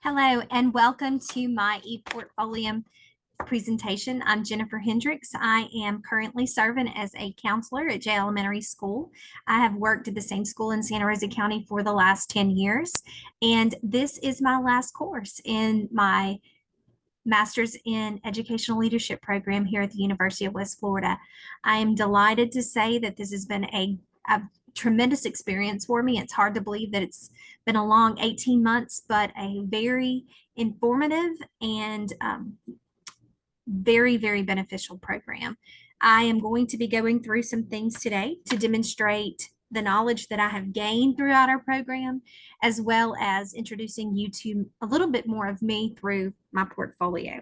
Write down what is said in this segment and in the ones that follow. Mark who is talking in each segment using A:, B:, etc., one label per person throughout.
A: Hello and welcome to my ePortfolium presentation. I'm Jennifer Hendricks. I am currently serving as a counselor at J Elementary School. I have worked at the same school in Santa Rosa County for the last 10 years, and this is my last course in my Master's in Educational Leadership program here at the University of West Florida. I am delighted to say that this has been a tremendous experience for me. It's hard to believe that it's been a long 18 months, but a very informative and very, very beneficial program. I am going to be going through some things today to demonstrate the knowledge that I have gained throughout our program, as well as introducing you to a little bit more of me through my portfolio.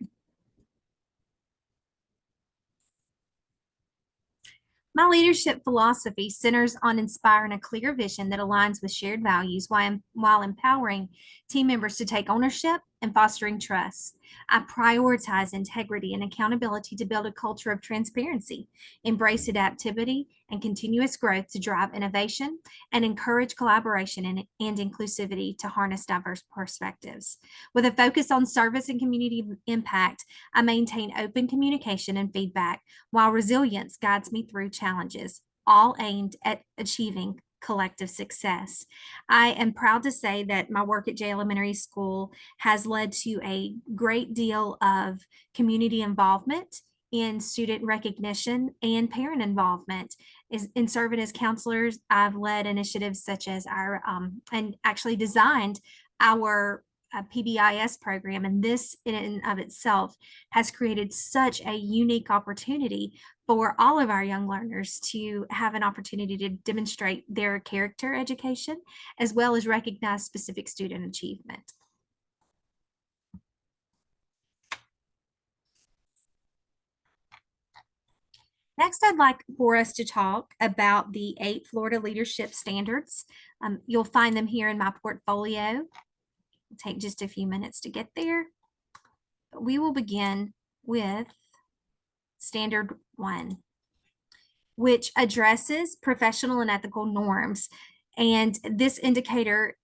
A: My leadership philosophy centers on inspiring a clear vision that aligns with shared values while empowering team members to take ownership and fostering trust. I prioritize integrity and accountability to build a culture of transparency, embrace adaptivity and continuous growth to drive innovation, and encourage collaboration and inclusivity to harness diverse perspectives. With a focus on service and community impact, I maintain open communication and feedback, while resilience guides me through challenges, all aimed at achieving collective success. I am proud to say that my work at J Elementary School has led to a great deal of community involvement in student recognition and parent involvement. In serving as counselors, I've led initiatives such as and actually designed our PBIS program, and this in and of itself has created such a unique opportunity for all of our young learners to have an opportunity to demonstrate their character education as well as recognize specific student achievement. Next, I'd like for us to talk about the 8 Florida leadership standards. You'll find them here in my portfolio. It'll take just a few minutes to get there. But we will begin with standard 1, which addresses professional and ethical norms. And this indicator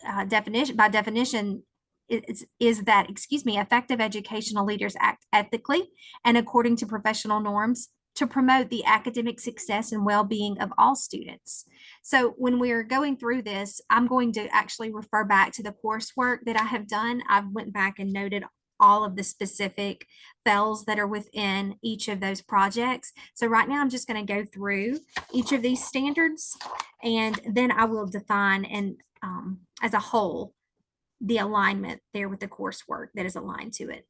A: by definition is that, effective educational leaders act ethically and according to professional norms to promote the academic success and well-being of all students. So when we're going through this, I'm going to actually refer back to the coursework that I have done. I've went back and noted all of the specific fells that are within each of those projects. So right now I'm just going to go through each of these standards, and then I will define and as a whole the alignment there with the coursework that is aligned to it.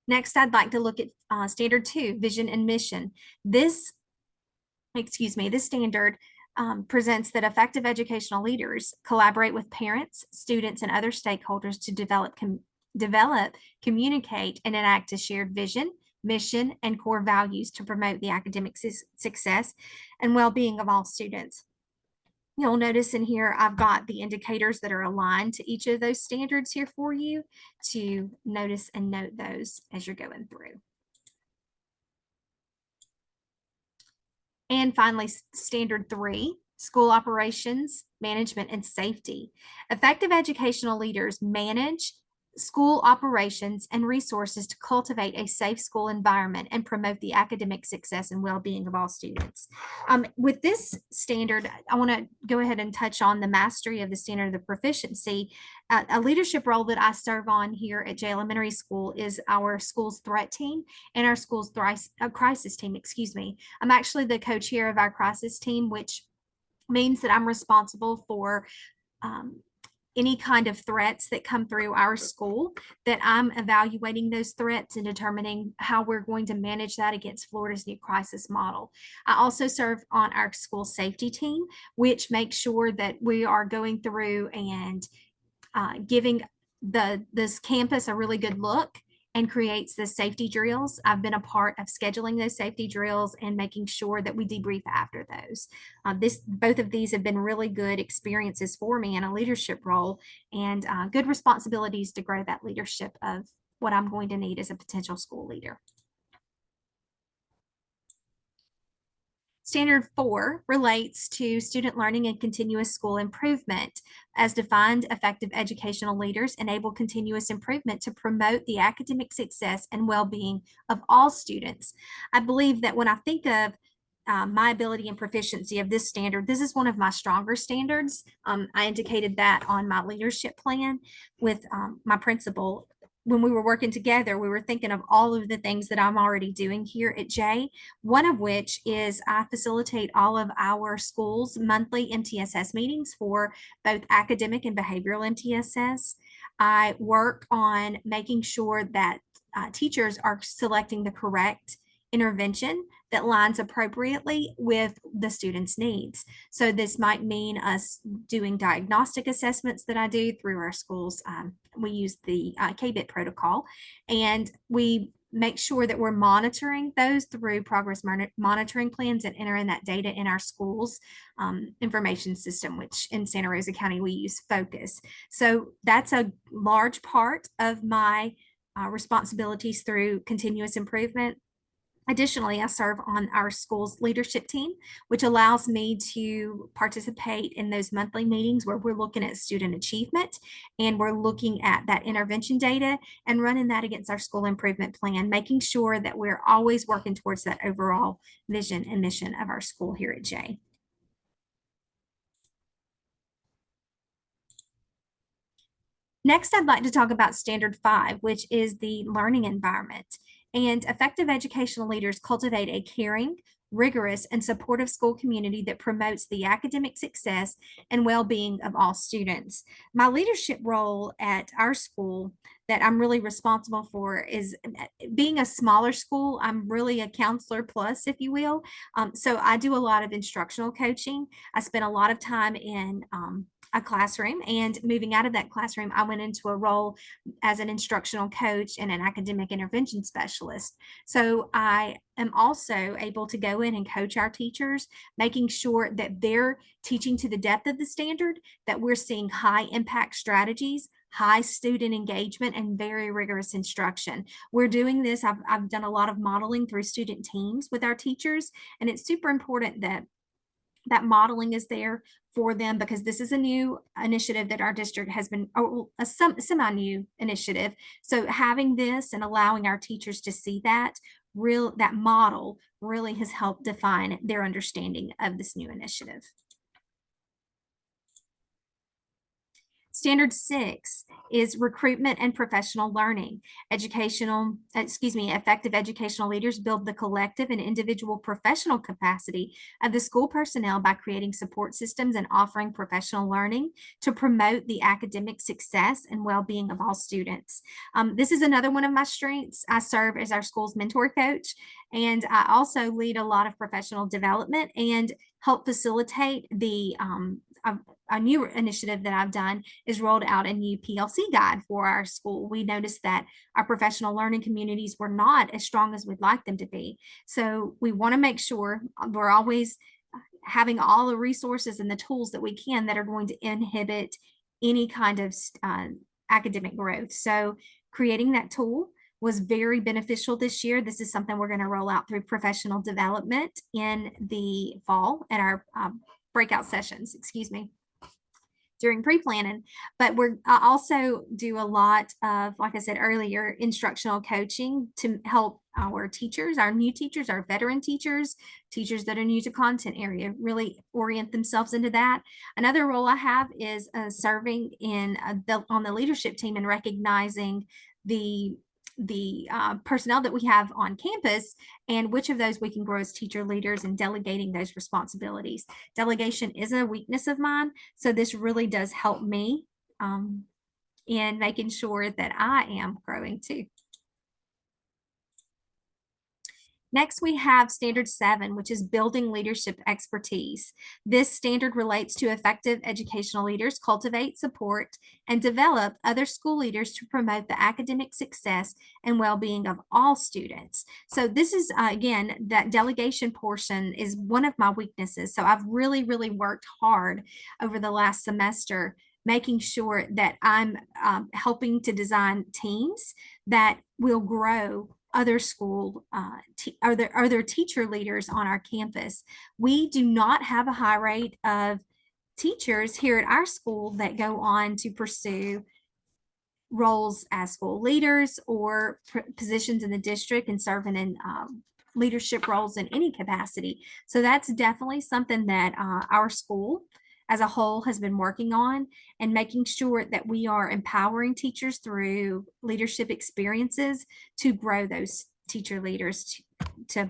A: Next, I'd like to look at standard 2, vision and mission. This standard presents that effective educational leaders collaborate with parents, students, and other stakeholders to develop, communicate, and enact a shared vision, mission, and core values to promote the academic success and well-being of all students. You'll notice in here, I've got the indicators that are aligned to each of those standards here for you to notice and note those as you're going through. And finally, standard 3, school operations, management, and safety. Effective educational leaders manage school operations and resources to cultivate a safe school environment and promote the academic success and well-being of all students. With this standard, I want to go ahead and touch on the mastery of the standard of the proficiency. A leadership role that I serve on here at J Elementary School is our school's threat team and our school's crisis team, I'm actually the co-chair of our crisis team, which means that I'm responsible for any kind of threats that come through our school, that I'm evaluating those threats and determining how we're going to manage that against Florida's new crisis model. I also serve on our school safety team, which makes sure that we are going through and giving this campus a really good look and creates the safety drills. I've been a part of scheduling those safety drills and making sure that we debrief after those. Both of these have been really good experiences for me in a leadership role, and good responsibilities to grow that leadership of what I'm going to need as a potential school leader. Standard 4 relates to student learning and continuous school improvement. As defined, effective educational leaders enable continuous improvement to promote the academic success and well-being of all students. I believe that when I think of my ability and proficiency of this standard, this is one of my stronger standards. I indicated that on my leadership plan with my principal. When we were working together, we were thinking of all of the things that I'm already doing here at J, one of which is I facilitate all of our schools' monthly MTSS meetings for both academic and behavioral MTSS. I work on making sure that teachers are selecting the correct intervention that lines appropriately with the student's needs. So this might mean us doing diagnostic assessments that I do through our schools. We use the KBIT protocol, and we make sure that we're monitoring those through progress monitoring plans and entering that data in our schools information system, which in Santa Rosa County we use Focus. So that's a large part of my responsibilities through continuous improvement. Additionally, I serve on our school's leadership team, which allows me to participate in those monthly meetings where we're looking at student achievement and we're looking at that intervention data and running that against our school improvement plan, making sure that we're always working towards that overall vision and mission of our school here at J. Next, I'd like to talk about Standard 5, which is the learning environment. And effective educational leaders cultivate a caring, rigorous, and supportive school community that promotes the academic success and well-being of all students. My leadership role at our school that I'm really responsible for is being a smaller school. I'm really a counselor plus, if you will. So I do a lot of instructional coaching. I spend a lot of time in a classroom, and moving out of that classroom, I went into a role as an instructional coach and an academic intervention specialist. So I am also able to go in and coach our teachers, making sure that they're teaching to the depth of the standard, that we're seeing high impact strategies, high student engagement, and very rigorous instruction. We're doing this. I've done a lot of modeling through student teams with our teachers, and it's super important that that modeling is there for them, because this is a new initiative that our district has been, a semi-new initiative. So having this and allowing our teachers to see that model really has helped define their understanding of this new initiative. Standard 6 is recruitment and professional learning. Effective educational leaders build the collective and individual professional capacity of the school personnel by creating support systems and offering professional learning to promote the academic success and well-being of all students. This is another one of my strengths. I serve as our school's mentor coach, and I also lead a lot of professional development and help facilitate a new initiative that I've done is rolled out a new PLC guide for our school. We noticed that our professional learning communities were not as strong as we'd like them to be. So we want to make sure we're always having all the resources and the tools that we can that are going to inhibit any kind of academic growth. So creating that tool was very beneficial this year. This is something we're going to roll out through professional development in the fall at our breakout sessions, during pre-planning. But I also do a lot of, like I said earlier, instructional coaching to help our teachers, our new teachers, our veteran teachers, teachers that are new to content area, really orient themselves into that. Another role I have is serving in on the leadership team and recognizing the personnel that we have on campus and which of those we can grow as teacher leaders and delegating those responsibilities. Delegation is a weakness of mine, so this really does help me in making sure that I am growing too. Next, we have Standard 7, which is building leadership expertise. This standard relates to effective educational leaders cultivate, support, and develop other school leaders to promote the academic success and well-being of all students. So this is, again, that delegation portion is one of my weaknesses. So I've really, really worked hard over the last semester making sure that I'm helping to design teams that will grow other school other teacher leaders on our campus. We do not have a high rate of teachers here at our school that go on to pursue roles as school leaders or positions in the district and serving in leadership roles in any capacity. So that's definitely something that our school as a whole has been working on, and making sure that we are empowering teachers through leadership experiences to grow those teacher leaders to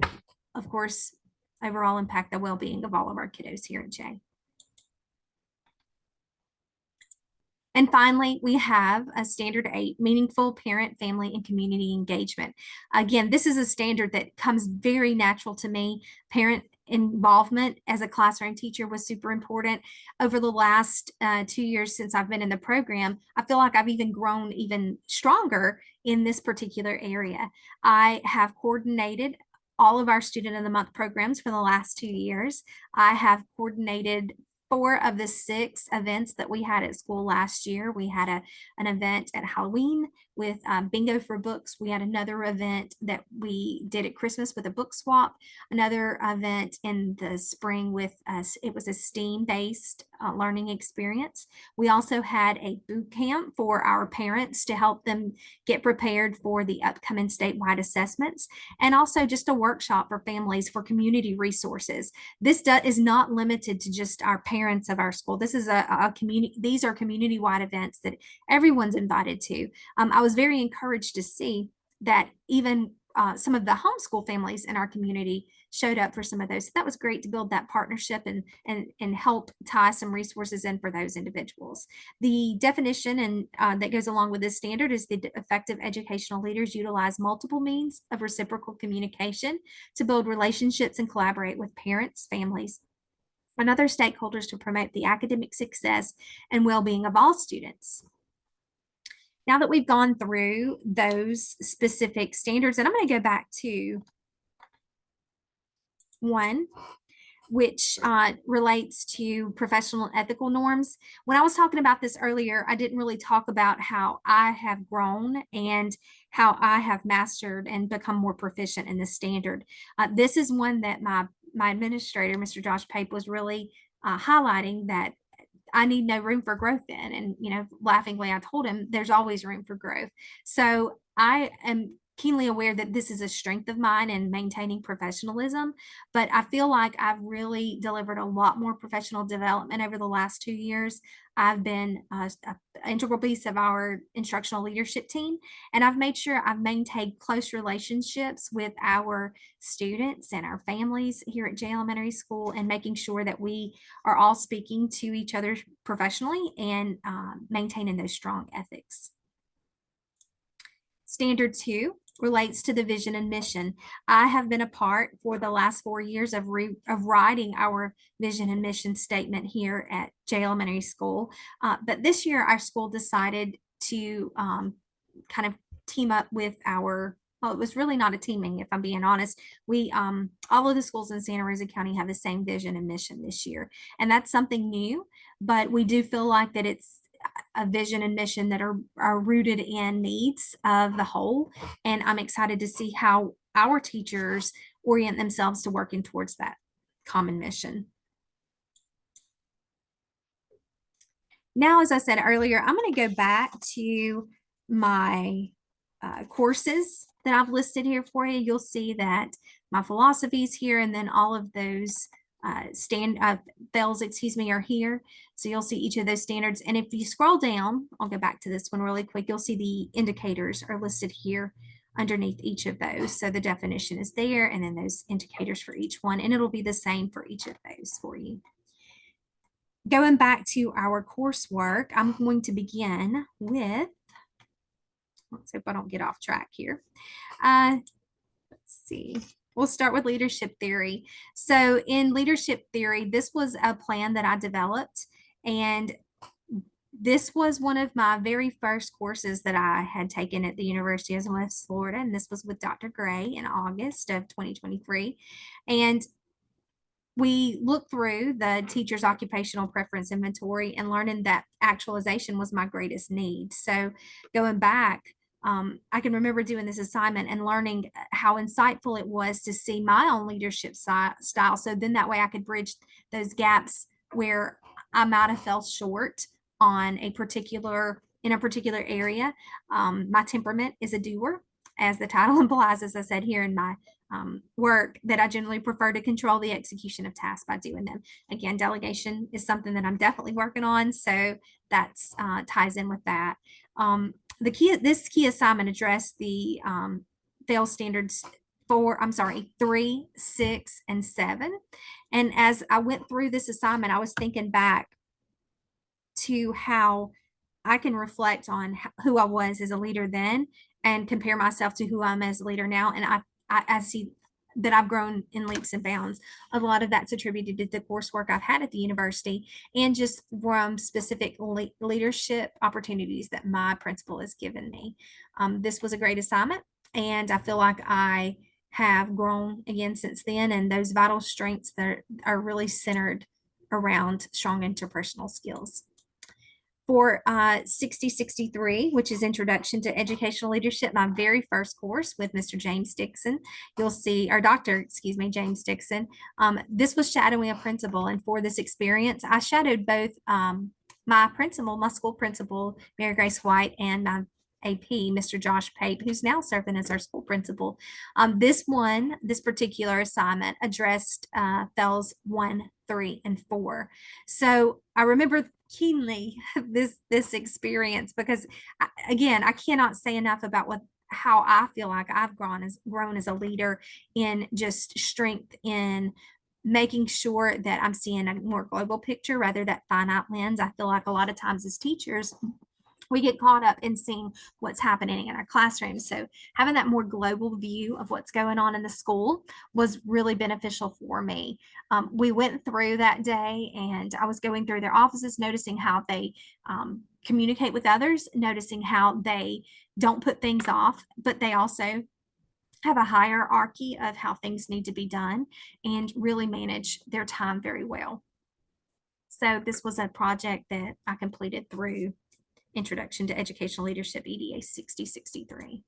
A: of course, overall impact the well-being of all of our kiddos here at Jay. And finally, we have a standard 8, meaningful parent, family, and community engagement. Again, this is a standard that comes very natural to me. Parent involvement as a classroom teacher was super important. Over the last 2 years since I've been in the program, I feel like I've even grown even stronger in this particular area. I have coordinated all of our student of the month programs for the last 2 years. I have coordinated 4 of the 6 events that we had at school last year. We had an event at Halloween with bingo for books. We had another event that we did at Christmas with a book swap, another event in the spring with us. It was a STEAM-based learning experience. We also had a boot camp for our parents to help them get prepared for the upcoming statewide assessments, and also just a workshop for families for community resources. This is not limited to just our parents of our school. This is a community. These are community-wide events that everyone's invited to. I was very encouraged to see that even some of the homeschool families in our community showed up for some of those. So that was great to build that partnership and help tie some resources in for those individuals. The definition and that goes along with this standard is the effective educational leaders utilize multiple means of reciprocal communication to build relationships and collaborate with parents, families, and other stakeholders to promote the academic success and well-being of all students. Now that we've gone through those specific standards, and I'm going to go back to one, which relates to professional and ethical norms. When I was talking about this earlier, I didn't really talk about how I have grown and how I have mastered and become more proficient in this standard. This is one that my administrator, Mr. Josh Pape, was really highlighting that I need no room for growth in. And, laughingly, I told him there's always room for growth. So I am keenly aware that this is a strength of mine in maintaining professionalism, but I feel like I've really delivered a lot more professional development over the last 2 years. I've been an integral piece of our instructional leadership team, and I've made sure I've maintained close relationships with our students and our families here at Jay Elementary School, and making sure that we are all speaking to each other professionally and maintaining those strong ethics. Standard 2 relates to the vision and mission. I have been a part for the last 4 years of writing our vision and mission statement here at Jay Elementary School. But this year, our school decided to kind of team up with well, it was really not a teaming, if I'm being honest. We, all of the schools in Santa Rosa County have the same vision and mission this year. And that's something new, but we do feel like that it's a vision and mission that are rooted in needs of the whole. And I'm excited to see how our teachers orient themselves to working towards that common mission. Now, as I said earlier, I'm going to go back to my courses that I've listed here for you. You'll see that my philosophies here, and then all of those fails, are here. So you'll see each of those standards. And if you scroll down, I'll go back to this one really quick. You'll see the indicators are listed here underneath each of those. So the definition is there, and then those indicators for each one, and it'll be the same for each of those for you. Going back to our coursework, I'm going to begin with, let's hope I don't get off track here. Let's see. We'll start with leadership theory. So in leadership theory, this was a plan that I developed, and this was one of my very first courses that I had taken at the University of West Florida, and this was with Dr. Gray in August of 2023. And we looked through the teacher's occupational preference inventory and learning that actualization was my greatest need. So going back, I can remember doing this assignment and learning how insightful it was to see my own leadership style. So then that way I could bridge those gaps where I might have fell short on a particular in a particular area. My temperament is a doer, as the title implies, as I said here in my work, that I generally prefer to control the execution of tasks by doing them. Again, delegation is something that I'm definitely working on, so that's ties in with that. This key assignment addressed the fail standards for, I'm sorry, 3, 6, and 7. And as I went through this assignment, I was thinking back to how I can reflect on who I was as a leader then and compare myself to who I'm as a leader now. And I see that I've grown in leaps and bounds. A lot of that's attributed to the coursework I've had at the university and just from specific leadership opportunities that my principal has given me. This was a great assignment, and I feel like I have grown again since then. And those vital strengths that are really centered around strong interpersonal skills. For 6063, which is Introduction to Educational Leadership, my very first course with Mr. James Dixon, you'll see, or Dr. excuse me, James Dixon. This was shadowing a principal, and for this experience, I shadowed both my principal, my school principal, Mary Grace White, and my AP, Mr. Josh Pape, who's now serving as our school principal. This particular assignment addressed FELS 1, 3, and 4. So I remember keenly this experience because again, I cannot say enough about how I feel like I've grown as a leader in just strength in making sure that I'm seeing a more global picture rather than finite lens. I feel like a lot of times as teachers, we get caught up in seeing what's happening in our classrooms. So having that more global view of what's going on in the school was really beneficial for me. We went through that day and I was going through their offices, noticing how they communicate with others, noticing how they don't put things off, but they also have a hierarchy of how things need to be done and really manage their time very well. So this was a project that I completed through Introduction to Educational Leadership, EDA 6063.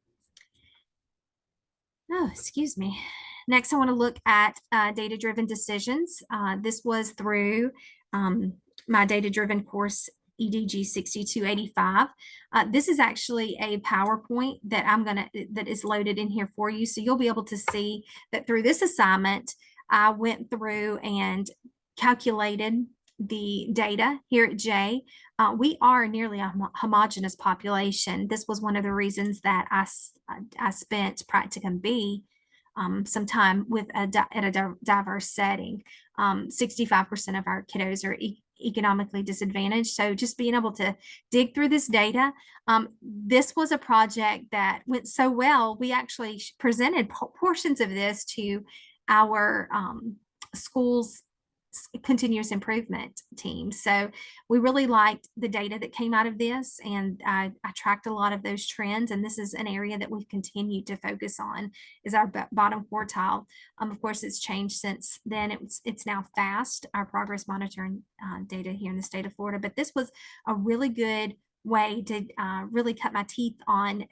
A: Oh, excuse me. Next, I want to look at data-driven decisions. This was through my data-driven course, EDG 6285. This is actually a PowerPoint that is loaded in here for you. So you'll be able to see that through this assignment, I went through and calculated the data here at J. We are nearly a homogenous population. This was one of the reasons that I spent practicum B some time at a diverse setting. 65% of our kiddos are economically disadvantaged. So just being able to dig through this data, this was a project that went so well. We actually presented portions of this to our school's continuous improvement team. So we really liked the data that came out of this, and I tracked a lot of those trends, and this is an area that we've continued to focus on is our bottom quartile. Of course, it's changed since then. It's now FAST, our progress monitoring data here in the state of Florida, but this was a really good way to really cut my teeth on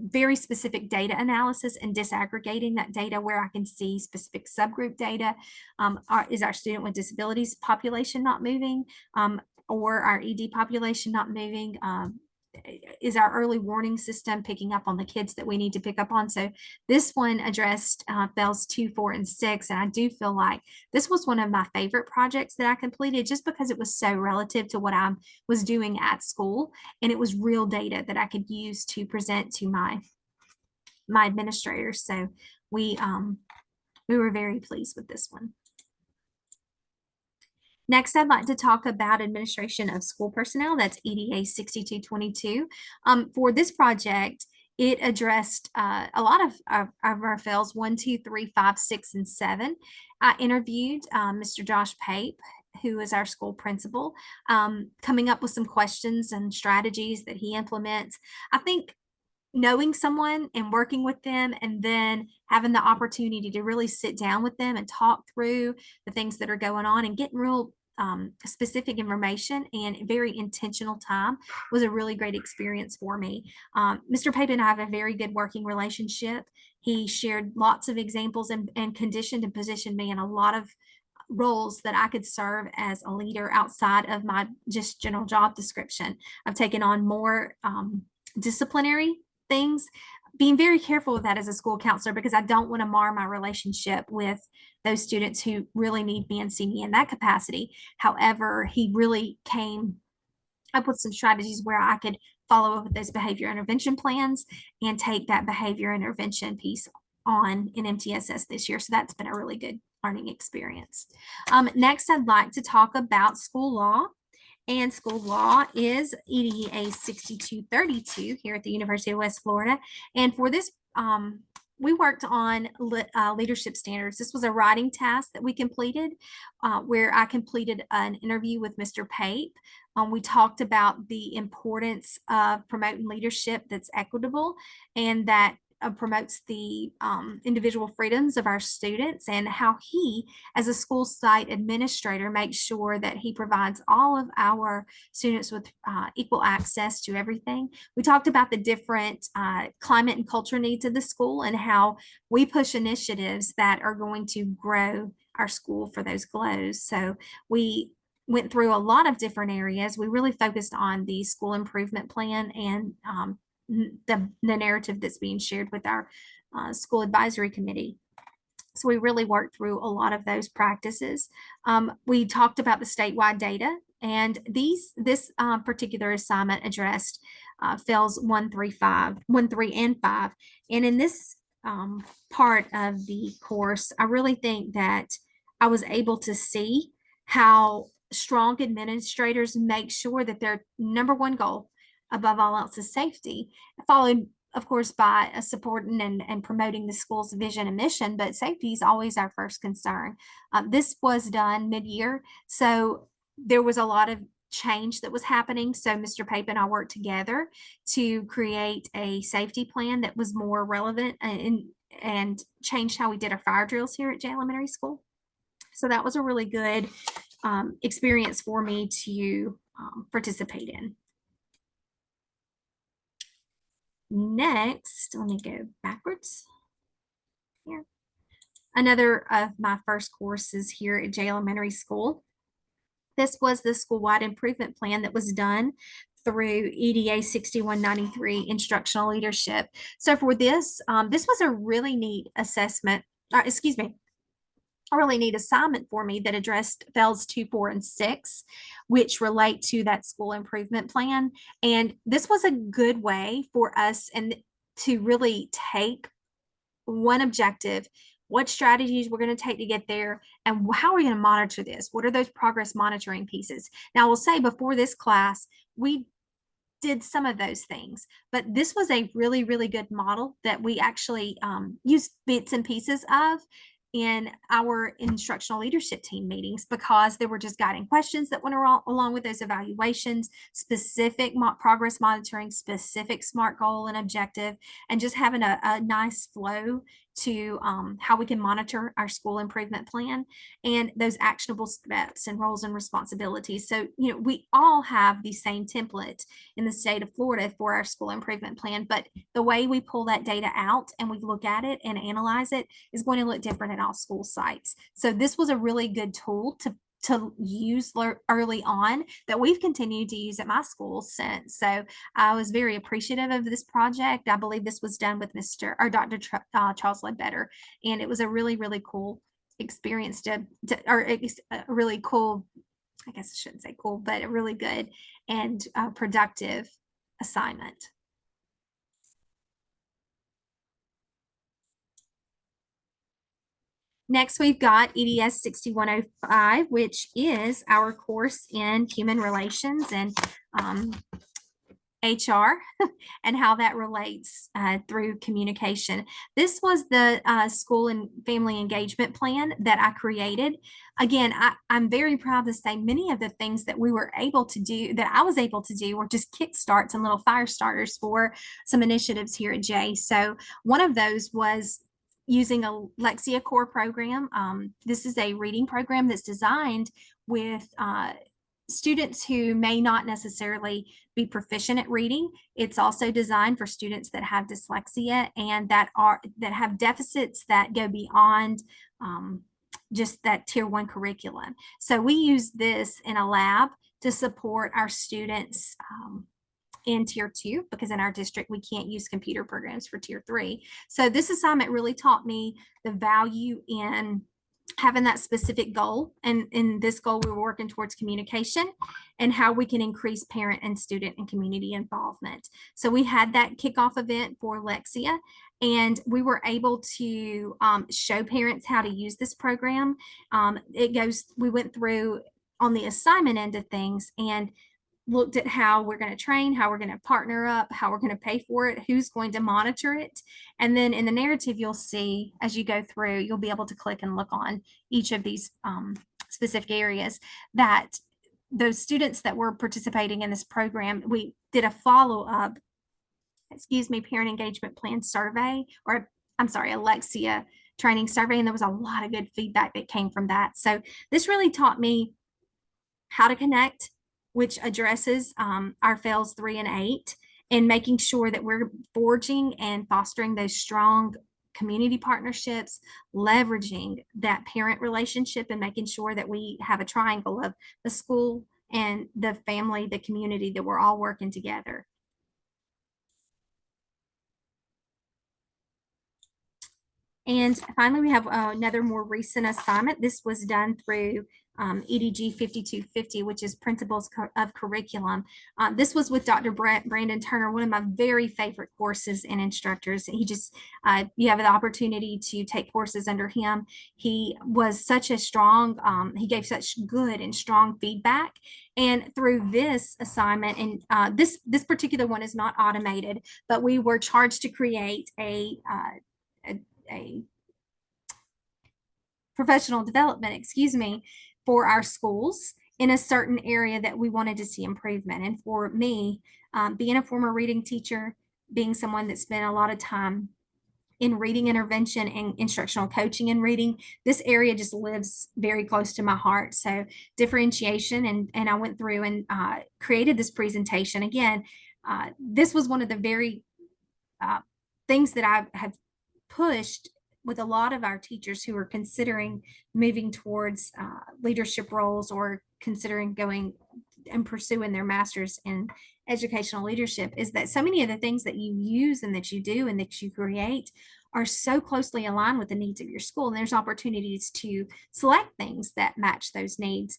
A: very specific data analysis and disaggregating that data where I can see specific subgroup data. Is our student with disabilities population not moving, or our ED population not moving? Is our early warning system picking up on the kids that we need to pick up on? So this one addressed FELS 2, 4, and 6. And I do feel like this was one of my favorite projects that I completed just because it was so relative to what I was doing at school. And it was real data that I could use to present to my administrators. So we were very pleased with this one. Next, I'd like to talk about administration of school personnel. That's EDA 6222. For this project, it addressed a lot of our FELS 1, 2, 3, 5, 6, and 7. I interviewed Mr. Josh Pape, who is our school principal, coming up with some questions and strategies that he implements. I think knowing someone and working with them and then having the opportunity to really sit down with them and talk through the things that are going on and getting real specific information and very intentional time was a really great experience for me. Mr. Pape and I have a very good working relationship. He shared lots of examples and conditioned and positioned me in a lot of roles that I could serve as a leader outside of my just general job description. I've taken on more disciplinary things, being very careful with that as a school counselor because I don't want to mar my relationship with those students who really need me and see me in that capacity. However, he really came up with some strategies where I could follow up with those behavior intervention plans and take that behavior intervention piece on in MTSS this year. So that's been a really good learning experience. Next, I'd like to talk about school law. And school law is EDA 6232 here at the University of West Florida. And for this, we worked on leadership standards. This was a writing task that we completed where I completed an interview with Mr. Pape. We talked about the importance of promoting leadership that's equitable and that promotes the individual freedoms of our students and how he, as a school site administrator, makes sure that he provides all of our students with equal access to everything. We talked about the different climate and culture needs of the school and how we push initiatives that are going to grow our school for those goals. So we went through a lot of different areas. We really focused on the school improvement plan and the narrative that's being shared with our school advisory committee. So we really worked through a lot of those practices. We talked about the statewide data, and this particular assignment addressed FELS 1, 3, and 5. And in this part of the course, I really think that I was able to see how strong administrators make sure that their number one goal above all else is safety, followed of course by supporting and promoting the school's vision and mission, but safety is always our first concern. This was done mid-year, so there was a lot of change that was happening. So Mr. Pape and I worked together to create a safety plan that was more relevant and changed how we did our fire drills here at J Elementary School. So that was a really good experience for me to participate in. Next, let me go backwards here. Another of my first courses here at J Elementary School. This was the school-wide improvement plan that was done through EDA 6193 instructional leadership. So for this, this was a really neat assessment, a really neat assignment for me that addressed FELS 2, 4, and 6, which relate to that school improvement plan. And this was a good way for us and to really take one objective, what strategies we're going to take to get there, and how are we going to monitor this? What are those progress monitoring pieces? Now, I will say before this class, we did some of those things, but this was a really, really good model that we actually used bits and pieces of in our instructional leadership team meetings because there were just guiding questions that went along with those evaluations, specific progress monitoring, specific SMART goal and objective, and just having a nice flow to how we can monitor our school improvement plan and those actionable steps and roles and responsibilities. So, we all have the same template in the state of Florida for our school improvement plan, but the way we pull that data out and we look at it and analyze it is going to look different at all school sites. So this was a really good tool to use early on that we've continued to use at my school since. So I was very appreciative of this project. I believe this was done with Dr. Charles Ledbetter, and it was a really, really cool experience a really cool, I guess I shouldn't say cool, but a really good and productive assignment. Next, we've got EDS 6105, which is our course in human relations and HR and how that relates through communication. This was the school and family engagement plan that I created. Again, I'm very proud to say many of the things that we were able to do, that I was able to do, were just kickstarts and little fire starters for some initiatives here at J. So one of those was using a Lexia Core program. This is a reading program that's designed with students who may not necessarily be proficient at reading. It's also designed for students that have dyslexia and that have deficits that go beyond just that tier 1 curriculum. So we use this in a lab to support our students in tier 2, because in our district we can't use computer programs for tier 3. So this assignment really taught me the value in having that specific goal. And in this goal, we were working towards communication and how we can increase parent and student and community involvement. So we had that kickoff event for Lexia, and we were able to show parents how to use this program. We went through on the assignment end of things and looked at how we're going to train, how we're going to partner up, how we're going to pay for it, who's going to monitor it. And then in the narrative, you'll see as you go through, you'll be able to click and look on each of these specific areas that those students that were participating in this program, we did a follow-up, parent engagement plan survey, or I'm sorry, Alexia training survey. And there was a lot of good feedback that came from that. So this really taught me how to connect, which addresses our fails 3 and 8, and making sure that we're forging and fostering those strong community partnerships, leveraging that parent relationship, and making sure that we have a triangle of the school and the family, the community, that we're all working together. And finally, we have another more recent assignment. This was done through EDG 5250, which is Principles of Curriculum. This was with Dr. Brandon Turner, one of my very favorite courses and instructors. He just, you have the opportunity to take courses under him. He was such a strong, he gave such good and strong feedback. And through this assignment, and this particular one is not automated, but we were charged to create a professional development, for our schools in a certain area that we wanted to see improvement. And for me, being a former reading teacher, being someone that spent a lot of time in reading intervention and instructional coaching in reading, this area just lives very close to my heart. So differentiation, and I went through and created this presentation. Again, this was one of the very things that I have pushed with a lot of our teachers who are considering moving towards leadership roles, or considering going and pursuing their master's in educational leadership, is that so many of the things that you use and that you do and that you create are so closely aligned with the needs of your school. And there's opportunities to select things that match those needs.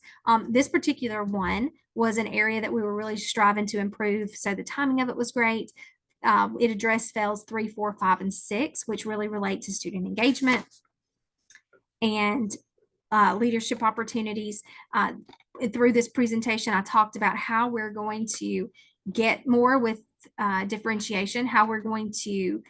A: This particular one was an area that we were really striving to improve. So the timing of it was great. It addressed fails 3, 4, 5, and 6, which really relate to student engagement and leadership opportunities. Through this presentation, I talked about how we're going to get more with differentiation, how we're going to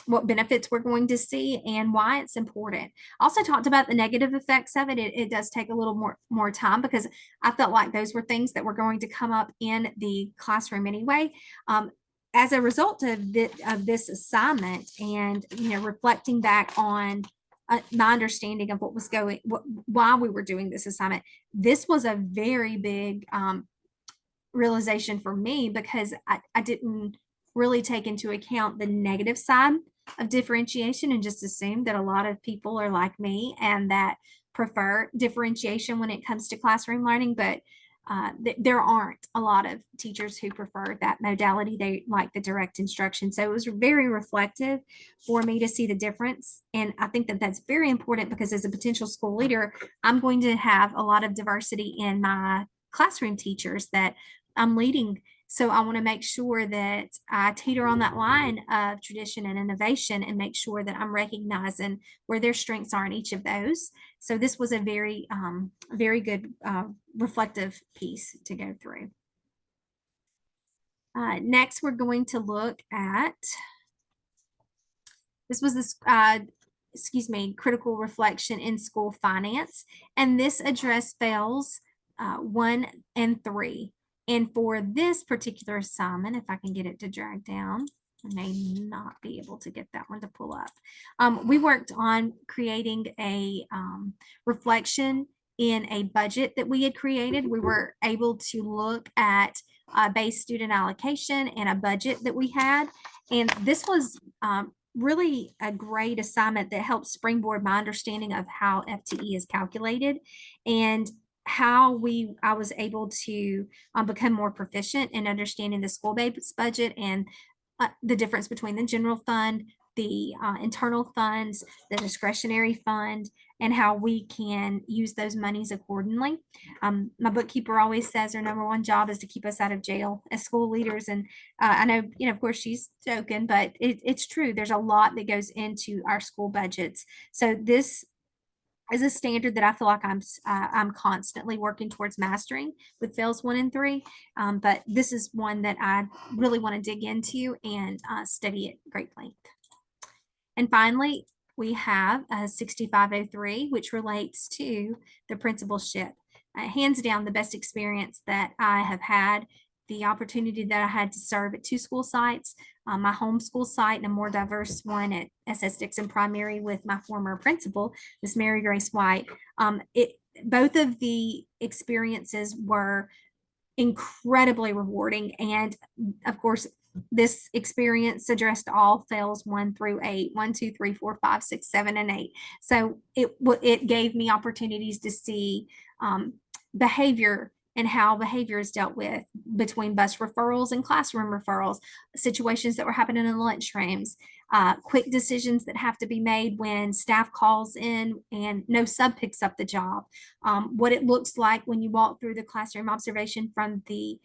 A: what benefits we're going to see, and why it's important. Also talked about the negative effects of it. It does take a little more time, because I felt like those were things that were going to come up in the classroom anyway. As a result of this assignment, and reflecting back on my understanding of why we were doing this assignment, this was a very big realization for me, because I didn't really take into account the negative side of differentiation, and just assumed that a lot of people are like me and that prefer differentiation when it comes to classroom learning. But there aren't a lot of teachers who prefer that modality. They like the direct instruction. So it was very reflective for me to see the difference. And I think that that's very important, because as a potential school leader, I'm going to have a lot of diversity in my classroom teachers that I'm leading. So I want to make sure that I teeter on that line of tradition and innovation, and make sure that I'm recognizing where their strengths are in each of those. So this was a very, very good reflective piece to go through. Next, we're going to look at, this was this, critical reflection in school finance. And this addressed fails 1 and 3. And for this particular assignment, if I can get it to drag down, I may not be able to get that one to pull up. We worked on creating a reflection in a budget that we had created. We were able to look at base student allocation and a budget that we had. And this was really a great assignment that helped springboard my understanding of how FTE is calculated and how I was able to become more proficient in understanding the school-based budget and the difference between the general fund, the internal funds, the discretionary fund, and how we can use those monies accordingly. My bookkeeper always says her number one job is to keep us out of jail as school leaders. And I know, of course, she's joking, but it's true. There's a lot that goes into our school budgets. So this is a standard that I feel like I'm constantly working towards mastering with fails 1 and 3. But this is one that I really want to dig into and study at great length. And finally, we have 6503, which relates to the principalship. Hands down, the best experience that I have had, the opportunity that I had to serve at 2 school sites, my home school site and a more diverse one at SS Dixon Primary with my former principal, Miss Mary Grace White. Both of the experiences were incredibly rewarding. And of course, this experience addressed all fails 1 through 8, 1, 2, 3, 4, 5, 6, 7, and 8. So it gave me opportunities to see behavior and how behavior is dealt with between bus referrals and classroom referrals, situations that were happening in lunchrooms, quick decisions that have to be made when staff calls in and no sub picks up the job, what it looks like when you walk through the classroom observation from the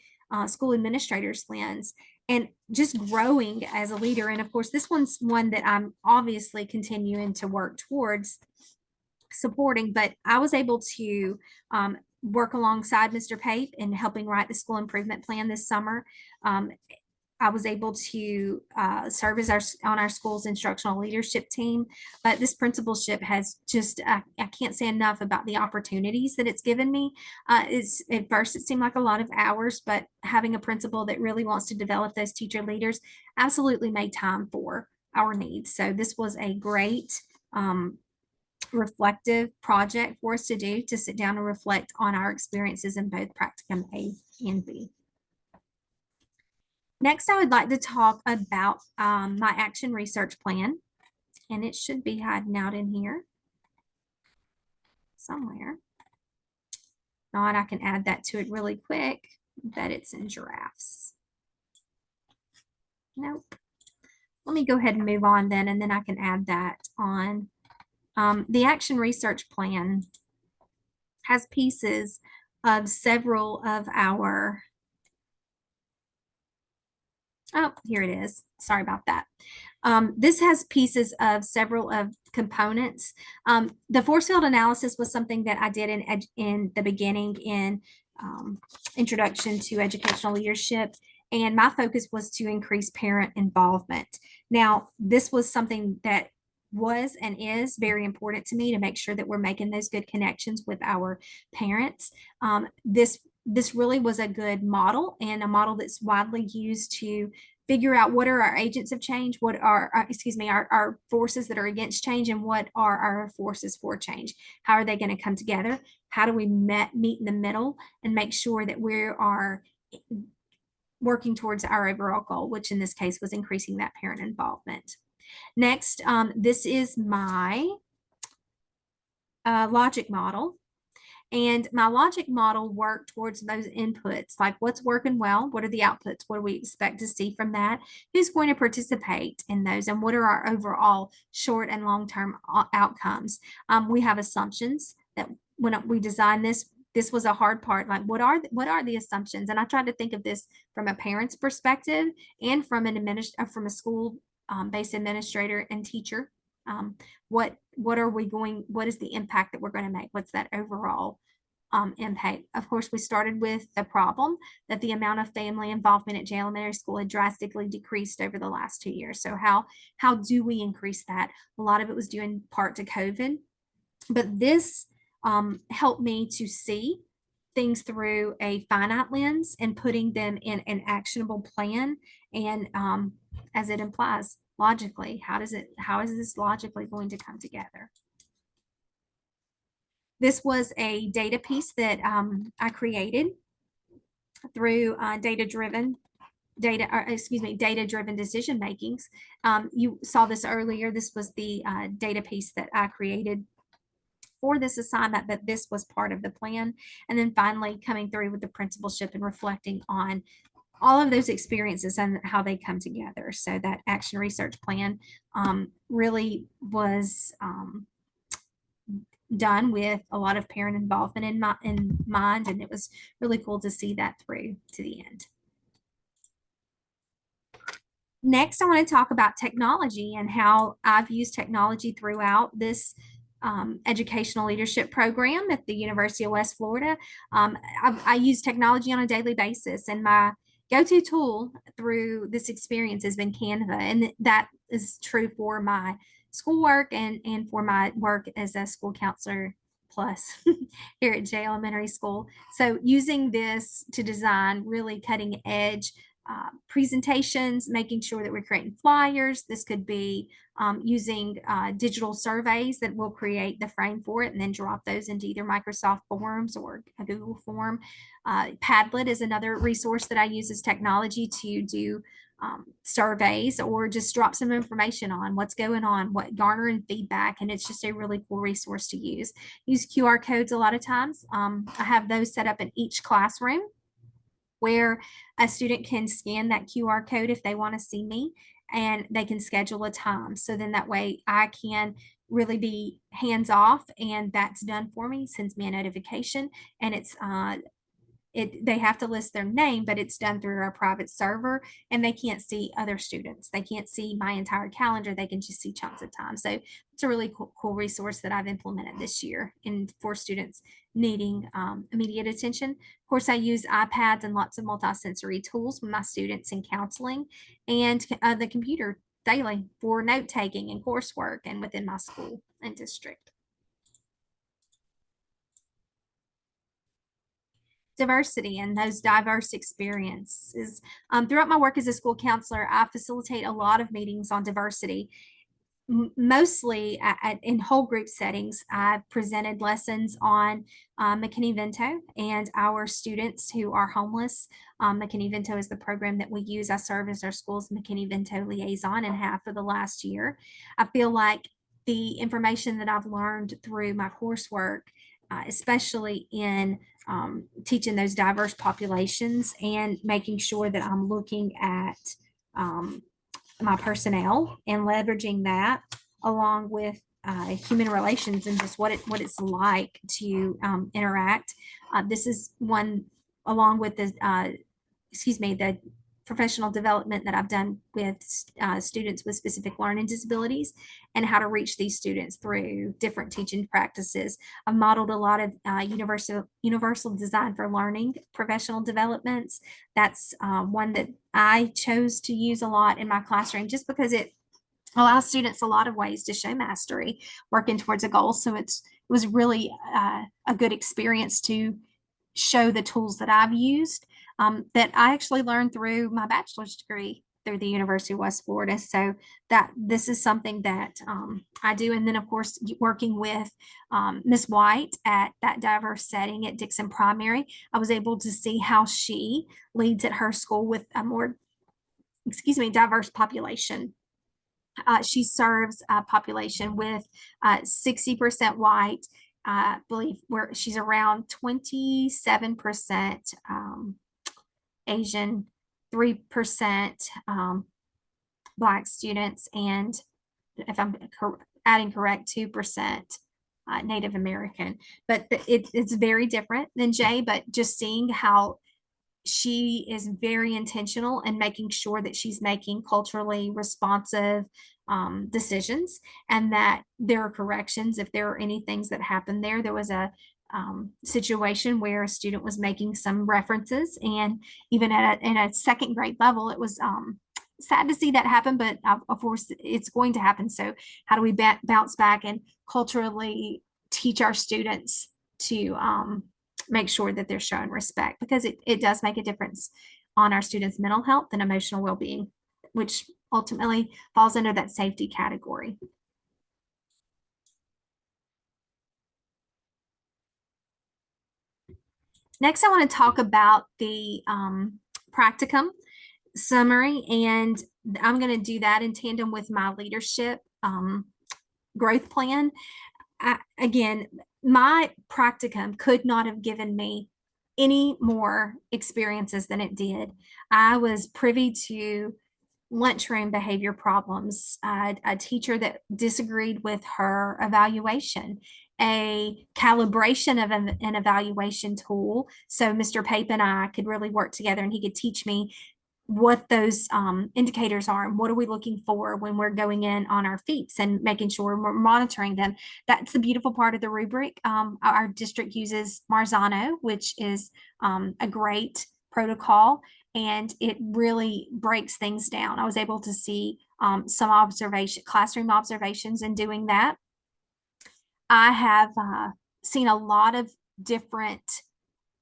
A: school administrator's lens, and just growing as a leader. And of course, this one's one that I'm obviously continuing to work towards supporting, but I was able to work alongside Mr. Pape in helping write the school improvement plan this summer. I was able to serve as on our school's instructional leadership team, but this principalship has just, I can't say enough about the opportunities that it's given me. At first it seemed like a lot of hours, but having a principal that really wants to develop those teacher leaders absolutely made time for our needs. So this was a great reflective project for us to do, to sit down and reflect on our experiences in both practicum A and B. Next, I would like to talk about my action research plan, and it should be hiding out in here somewhere. Not, I can add that to it really quick, but it's in giraffes. Nope. Let me go ahead and move on then, and then I can add that on. The action research plan has pieces of several of our, oh, here it is. Sorry about that. This has pieces of several of components. The force field analysis was something that I did in the beginning in Introduction to Educational Leadership, and my focus was to increase parent involvement. Now, this was something that was and is very important to me, to make sure that we're making those good connections with our parents. This really was a good model, and a model that's widely used to figure out what are our agents of change, what are, our forces that are against change, and what are our forces for change. How are they going to come together? How do we meet in the middle and make sure that we are working towards our overall goal, which in this case was increasing that parent involvement. Next, this is my logic model. And my logic model worked towards those inputs, like what's working well, what are the outputs, what do we expect to see from that, who's going to participate in those, and what are our overall short and long-term outcomes. We have assumptions that when we designed this was a hard part, like what are the assumptions? And I tried to think of this from a parent's perspective and from from a school based administrator and teacher. What is the impact that we're going to make? What's that overall impact? Of course, we started with the problem that the amount of family involvement at J Elementary School had drastically decreased over the last 2 years. So how do we increase that? A lot of it was due in part to COVID, but this helped me to see things through a finite lens and putting them in an actionable plan. And as it implies, logically, how is this logically going to come together? This was a data piece that I created through data-driven decision makings. You saw this earlier. This was the data piece that I created for this assignment, but this was part of the plan. And then finally coming through with the principalship and reflecting on all of those experiences and how they come together. So that action research plan really was done with a lot of parent involvement in mind, and it was really cool to see that through to the end. Next, I want to talk about technology and how I've used technology throughout this educational leadership program at the University of West Florida. I use technology on a daily basis, and my go-to tool through this experience has been Canva, and that is true for my schoolwork and for my work as a school counselor plus here at J Elementary School. So using this to design really cutting edge presentations, making sure that we're creating flyers. This could be using digital surveys that we'll create the frame for it and then drop those into either Microsoft Forms or a Google form. Padlet is another resource that I use as technology to do surveys or just drop some information on what's going on, what garnering feedback, and it's just a really cool resource to use. Use QR codes a lot of times. I have those set up in each classroom where a student can scan that QR code if they want to see me, and they can schedule a time. So then that way I can really be hands off, and that's done for me, sends me a notification, and they have to list their name, but it's done through our private server, and they can't see other students. They can't see my entire calendar. They can just see chunks of time. So it's a really cool resource that I've implemented this year and for students needing immediate attention. Of course, I use iPads and lots of multisensory tools with my students in counseling, and the computer daily for note taking and coursework and within my school and district. Diversity and those diverse experiences. Throughout my work as a school counselor, I facilitate a lot of meetings on diversity. Mostly in whole group settings. I've presented lessons on McKinney-Vento and our students who are homeless. McKinney-Vento is the program that we use. I serve as our school's McKinney-Vento liaison and have for the last year. I feel like the information that I've learned through my coursework, especially in teaching those diverse populations and making sure that I'm looking at my personnel and leveraging that along with human relations and just what it's like to interact. This is one along with the the professional development that I've done with students with specific learning disabilities and how to reach these students through different teaching practices. I've modeled a lot of universal design for learning professional developments. That's one that I chose to use a lot in my classroom just because it allows students a lot of ways to show mastery working towards a goal. So it was really a good experience to show the tools that I've used that I actually learned through my bachelor's degree through the University of West Florida. So that this is something that I do. And then of course, working with Ms. White at that diverse setting at Dixon Primary, I was able to see how she leads at her school with a more, diverse population. She serves a population with 60% white. I believe where she's around 27% Asian, 3% Black students, and if I'm adding correct, 2% Native American. But it's very different than Jay, but just seeing how she is very intentional in making sure that she's making culturally responsive decisions and that there are corrections if there are any things that happen there. There was a situation where a student was making some references, and even in a second grade level, it was sad to see that happen, but of course it's going to happen. So how do we bounce back and culturally teach our students to make sure that they're showing respect, because it does make a difference on our students' mental health and emotional well-being, which ultimately falls under that safety category. Next, I want to talk about the practicum summary, and I'm going to do that in tandem with my leadership growth plan. Again, my practicum could not have given me any more experiences than it did. I was privy to lunchroom behavior problems, a teacher that disagreed with her evaluation, a calibration of an evaluation tool. So Mr. Pape and I could really work together and he could teach me what those indicators are and what are we looking for when we're going in on our feet and making sure we're monitoring them. That's the beautiful part of the rubric. Our district uses Marzano, which is a great protocol, and it really breaks things down. I was able to see some classroom observations in doing that. I have seen a lot of different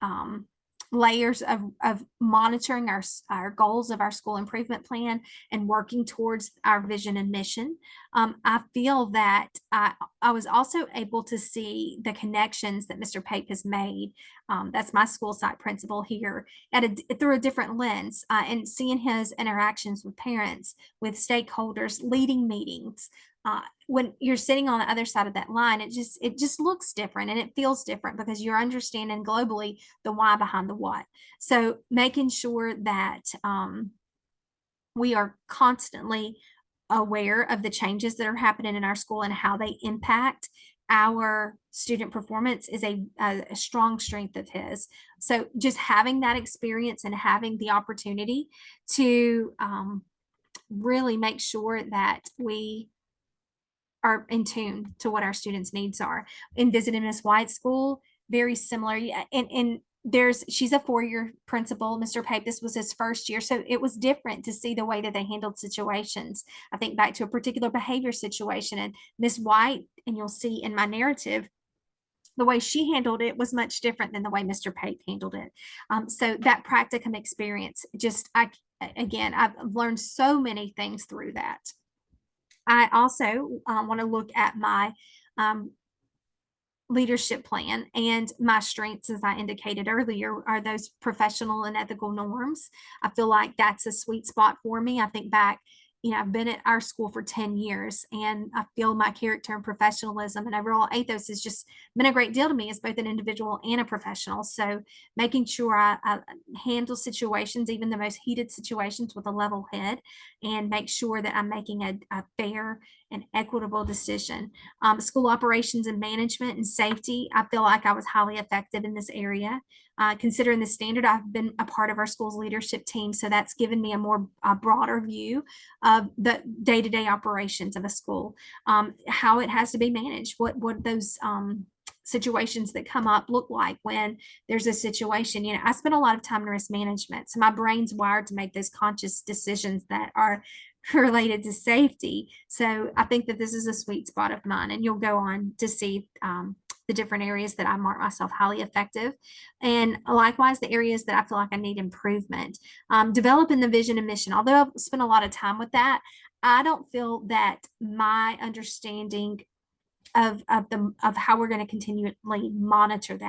A: um, layers of monitoring our goals of our school improvement plan and working towards our vision and mission. I feel that I was also able to see the connections that Mr. Pape has made. That's my school site principal here through a different lens, and seeing his interactions with parents, with stakeholders, leading meetings. When you're sitting on the other side of that line, it just looks different and it feels different because you're understanding globally the why behind the what. So making sure that we are constantly aware of the changes that are happening in our school and how they impact our student performance is a strong strength of his. So just having that experience and having the opportunity to really make sure that we are in tune to what our students' needs are. In visiting Miss White's school, very similar. And she's a 4-year principal. Mr. Pape, this was his first year. So it was different to see the way that they handled situations. I think back to a particular behavior situation and Miss White, and you'll see in my narrative, the way she handled it was much different than the way Mr. Pape handled it. So that practicum experience, I've learned so many things through that. I also want to look at my um, leadership plan, and my strengths, as I indicated earlier, are those professional and ethical norms. I feel like that's a sweet spot for me. I think back, I've been at our school for 10 years and I feel my character and professionalism and overall ethos has just been a great deal to me as both an individual and a professional. So making sure I handle situations, even the most heated situations, with a level head and make sure that I'm making a fair and equitable decision. School operations and management and safety, I feel like I was highly effective in this area. Considering the standard, I've been a part of our school's leadership team, so that's given me a broader view of the day-to-day operations of a school, how it has to be managed, what those situations that come up look like when there's a situation. I spend a lot of time in risk management, so my brain's wired to make those conscious decisions that are related to safety. So I think that this is a sweet spot of mine, and you'll go on to see the different areas that I mark myself highly effective. And likewise, the areas that I feel like I need improvement. Developing the vision and mission, although I've spent a lot of time with that, I don't feel that my understanding of how we're going to continually monitor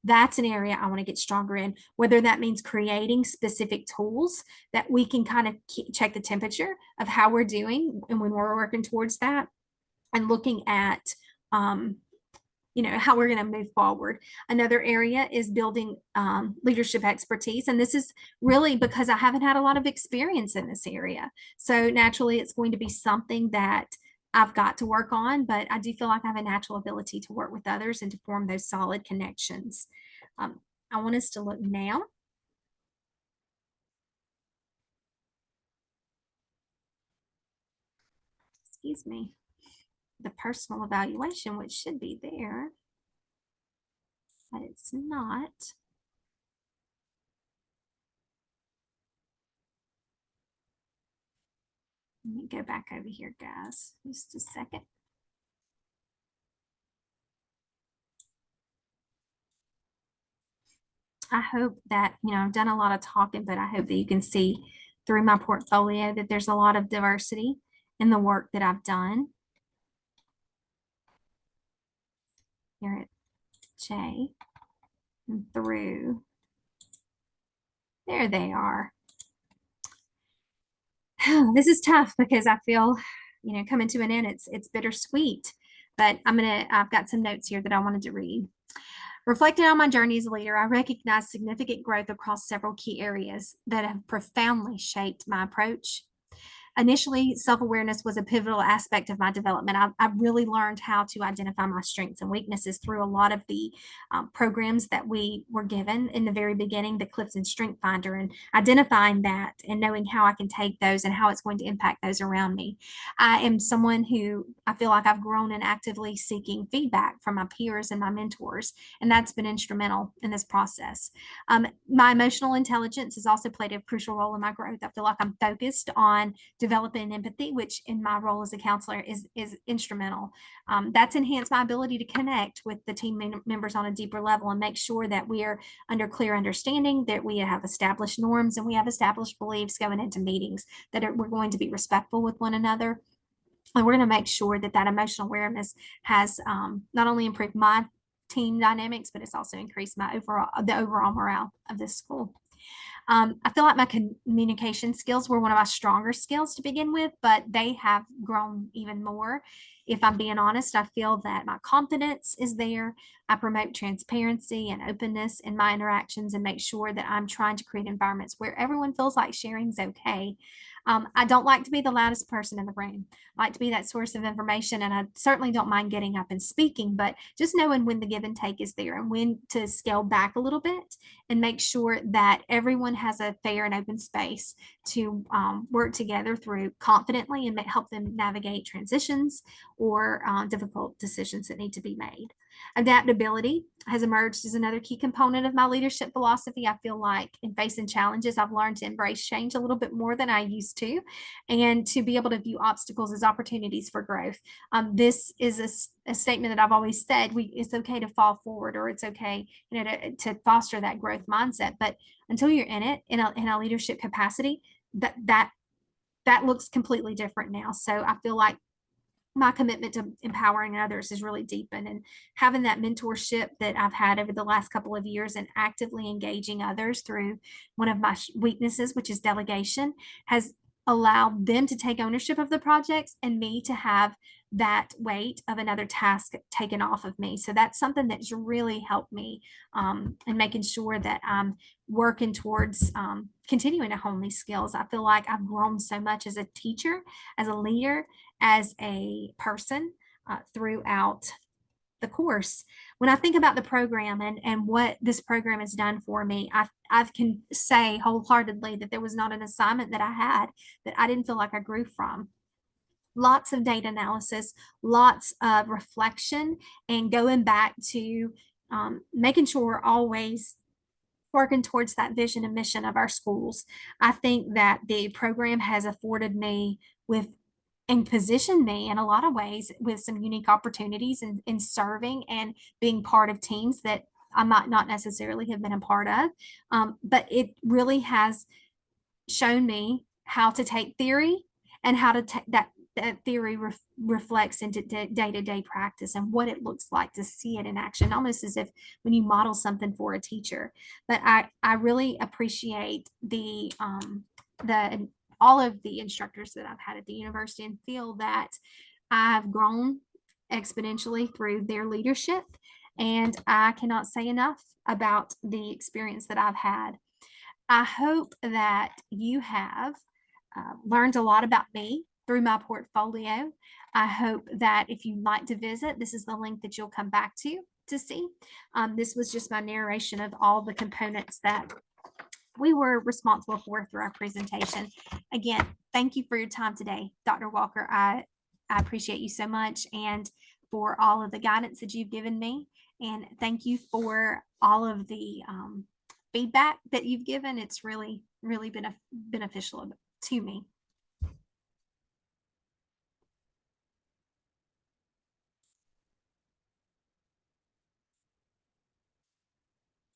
A: that's an area I want to get stronger in, whether that means creating specific tools that we can kind of check the temperature of how we're doing and when we're working towards that, and looking at how we're going to move forward. Another area is building leadership expertise, and this is really because I haven't had a lot of experience in this area, so naturally it's going to be something that I've got to work on, but I do feel like I have a natural ability to work with others and to form those solid connections. I want us to look now. Excuse me. The personal evaluation, which should be there, but it's not. Let me go back over here, guys. Just a second. I hope that, I've done a lot of talking, but I hope that you can see through my portfolio that there's a lot of diversity in the work that I've done. Here at J and through There they are. This is tough because I feel, coming to an end, it's bittersweet. But I've got some notes here that I wanted to read. Reflecting on my journey as a leader, I recognize significant growth across several key areas that have profoundly shaped my approach. Initially, self-awareness was a pivotal aspect of my development. I really learned how to identify my strengths and weaknesses through a lot of the programs that we were given in the very beginning, the Clifton Strength Finder, and identifying that and knowing how I can take those and how it's going to impact those around me. I am someone who I feel like I've grown in actively seeking feedback from my peers and my mentors, and that's been instrumental in this process. My emotional intelligence has also played a crucial role in my growth. I feel like I'm focused on developing empathy, which in my role as a counselor is instrumental. That's enhanced my ability to connect with the team members on a deeper level and make sure that we are under clear understanding, that we have established norms and we have established beliefs going into meetings, that we're going to be respectful with one another. And we're going to make sure that that emotional awareness has not only improved my team dynamics, but it's also increased the overall morale of this school. I feel like my communication skills were one of my stronger skills to begin with, but they have grown even more. If I'm being honest, I feel that my confidence is there. I promote transparency and openness in my interactions and make sure that I'm trying to create environments where everyone feels like sharing is okay. I don't like to be the loudest person in the room. I like to be that source of information, and I certainly don't mind getting up and speaking, but just knowing when the give and take is there and when to scale back a little bit and make sure that everyone has a fair and open space to work together through confidently and help them navigate transitions or difficult decisions that need to be made. Adaptability has emerged as another key component of my leadership philosophy. I feel like in facing challenges, I've learned to embrace change a little bit more than I used to, and to be able to view obstacles as opportunities for growth. This is a statement that I've always said: it's okay to fall forward, or it's okay, to foster that growth mindset. But until you're in it in a leadership capacity, that looks completely different now. So I feel like my commitment to empowering others is really deepened, and having that mentorship that I've had over the last couple of years and actively engaging others through one of my weaknesses, which is delegation, has allowed them to take ownership of the projects and me to have that weight of another task taken off of me. So that's something that's really helped me in making sure that I'm working towards continuing to hone these skills. I feel like I've grown so much as a teacher, as a leader, as a person throughout the course. When I think about the program and what this program has done for me, I can say wholeheartedly that there was not an assignment that I had that I didn't feel like I grew from. Lots of data analysis, lots of reflection, and going back to making sure we're always working towards that vision and mission of our schools. I think that the program has afforded me with and positioned me in a lot of ways with some unique opportunities in serving and being part of teams that I might not necessarily have been a part of. But it really has shown me how to take theory and how to take that theory reflects into day-to-day practice and what it looks like to see it in action, almost as if when you model something for a teacher. But I really appreciate the all of the instructors that I've had at the university and feel that I've grown exponentially through their leadership. And I cannot say enough about the experience that I've had. I hope that you have learned a lot about me through my portfolio. I hope that if you'd like to visit, this is the link that you'll come back to see. This was just my narration of all the components that we were responsible for through our presentation. Again, thank you for your time today, Dr. Walker. I appreciate you so much, and for all of the guidance that you've given me. And thank you for all of the feedback that you've given. It's really, really been beneficial to me.